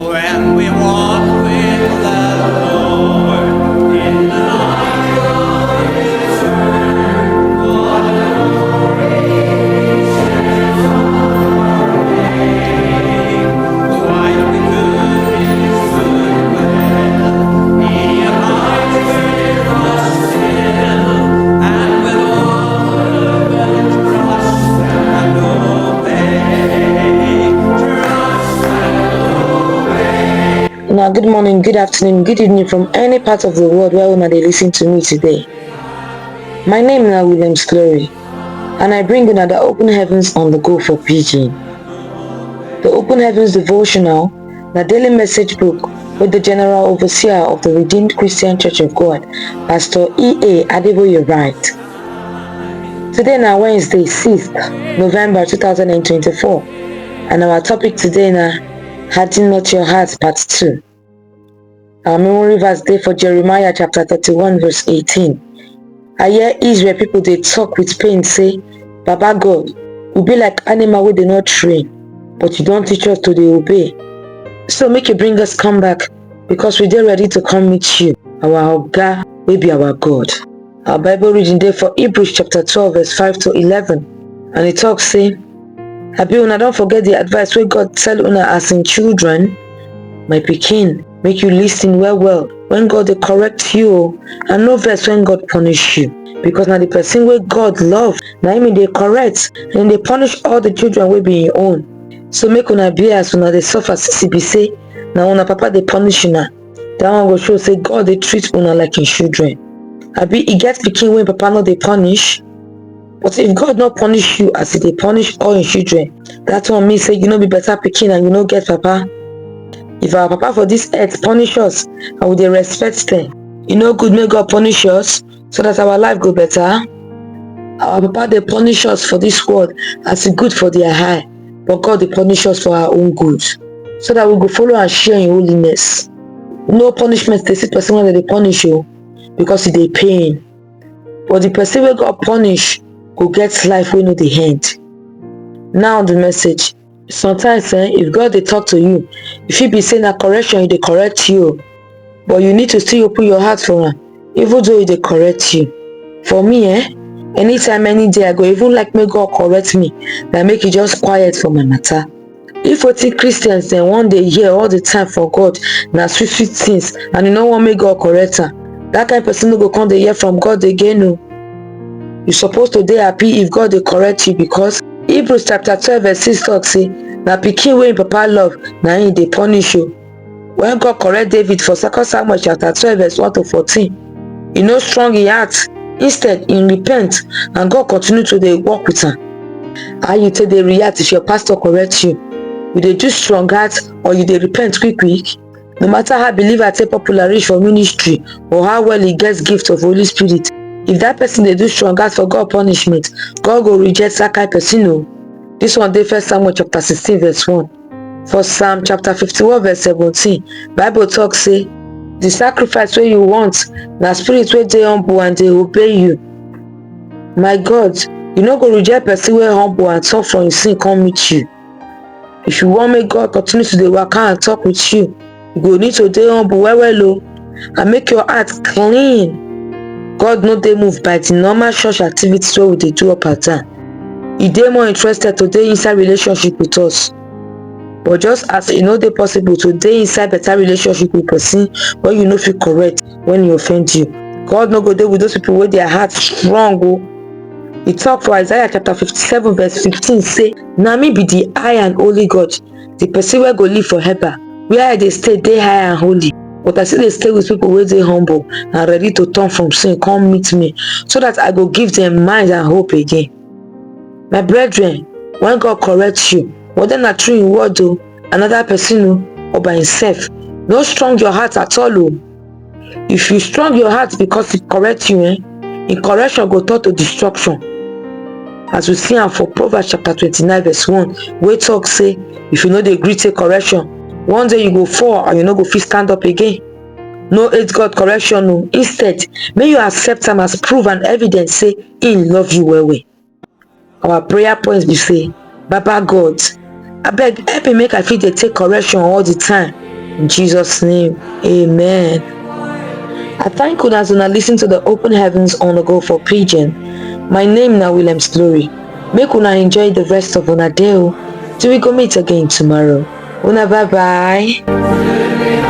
When we walk with the Lord in the light of His word, what a glory shines our way. While we do His good will, He abides with us still, and with all fervent trust and obey. Trust and obey. Now, good morning, good afternoon, good evening from any part of the world where una dey listen to me today. My name is Williams Glory, and I bring una the Open Heavens on the Go for Pidgin. The Open Heavens devotional, the daily message book with the General Overseer of the Redeemed Christian Church of God, Pastor E.A. Adeboye write. Today na Wednesday, 6th November 2024, and our topic today na Harden not your heart, part 2. Our memory verse dey for Jeremiah chapter 31 verse 18. I hear Israel people dey talk with pain say, Baba God, we be like animal wey dey not train, but you don teach us to dey obey. So make you bring us come back, because we dey ready to come meet you, our Oga wey be our God. Our Bible reading dey for Hebrews chapter 12 verse 5 to 11, and e talk say, abi una don forget the advice wey God tell una as in children? My pikin, make you lis ten well when God dey correct you, and no vex when God punish you, because na the person wey God love na him dey correct, and dey punish all the children wey be him own. So make una be as una dey suffer since e be say na una papa dey punish una. That one go show say God dey treat una like him children. Abi e get pikin wey papa no dey punish? But if God no punish you as he dey punish all him children, that one mean say you no be better pikin and you no get papa. If our papa for this earth punish us and we dey respect them, e no good make God punish us so that our life go better. Our papa dey punish us for this world as e good for their eye, but God dey punish us for our own good, so that we go follow and share in holiness. No punishment dey see person wey dey punish you, because e dey pain. But the person wey God punish go get life wey no dey end. Now the message. Sometimes if God dey talk to you, e fit be say na correction e dey correct you, but you need to still open your heart for am, even though e dey correct you. For me anytime, any day, I go even like make God correct me than make e just quiet for my matter. If wetin Christians dem wan dey hear all the time for God na sweet things, and you no wan make God correct am, that kind person no go come dey hear from God again o. You suppose to dey happy if God dey correct you, because Hebrews chapter 12 verse 6 talk say na pikin wey him papa love na him dey punish you. When God correct David for 2 Samuel chapter 12 verse 1 to 14, e no strong him heart, instead him repent, and God continue to dey work with am. How you take dey react if your pastor correct you? You dey do strong heart or you dey repent quick? No matter how believer take popular reach for ministry or how well he gets gift of Holy Spirit, if that person dey do strong heart for God punishment, God go reject that kind person o. This one dey 1 Samuel chapter 16 verse 1. For Psalm chapter 51 verse 17, Bible talk say, the sacrifice wey you want na spirit wey dey humble and dey obey you. My God, you no go reject person wey humble and turn from him sin come meet you. If you wan make God continue to dey waka and talk with you, you go need to dey humble well o, and make your heart clean. God no dey moved by the normal church activities wey we dey do up and down. E dey more interested to dey inside relationship with us. But just as e no dey possible to dey inside better relationship with person wey you no fit correct when e offend you, God no go dey with those people wey their heart strong o. E talk for Isaiah chapter 57 verse 15 say, na me be the high and holy God, the person wey go live forever. Where I dey stay dey high and holy, but I still dey stay with people wey dey humble and ready to turn from sin come meet me, so that I go give them mind and hope again. My brethren, when God corrects you, whether na through him word o, another person o, or by himself, no strong your heart at all o. If you strong your heart because he correct you, in correction go turn to destruction. As we see am for Proverbs chapter 29 verse 1, wey talk say, if you no dey gree take correction, one day you go fall and you no go fit stand up again. No hate God correction o. Instead, may you accept am as proof and evidence say him love you well. Our prayer points be say, Baba God, abeg help me make I fit dey take correction all the time. In Jesus' name, amen. I thank una as una listen to the Open Heavens on the Go for Pidgin. My name na Williams Glory. Make una enjoy the rest of una day till we go meet again tomorrow. Una bye bye.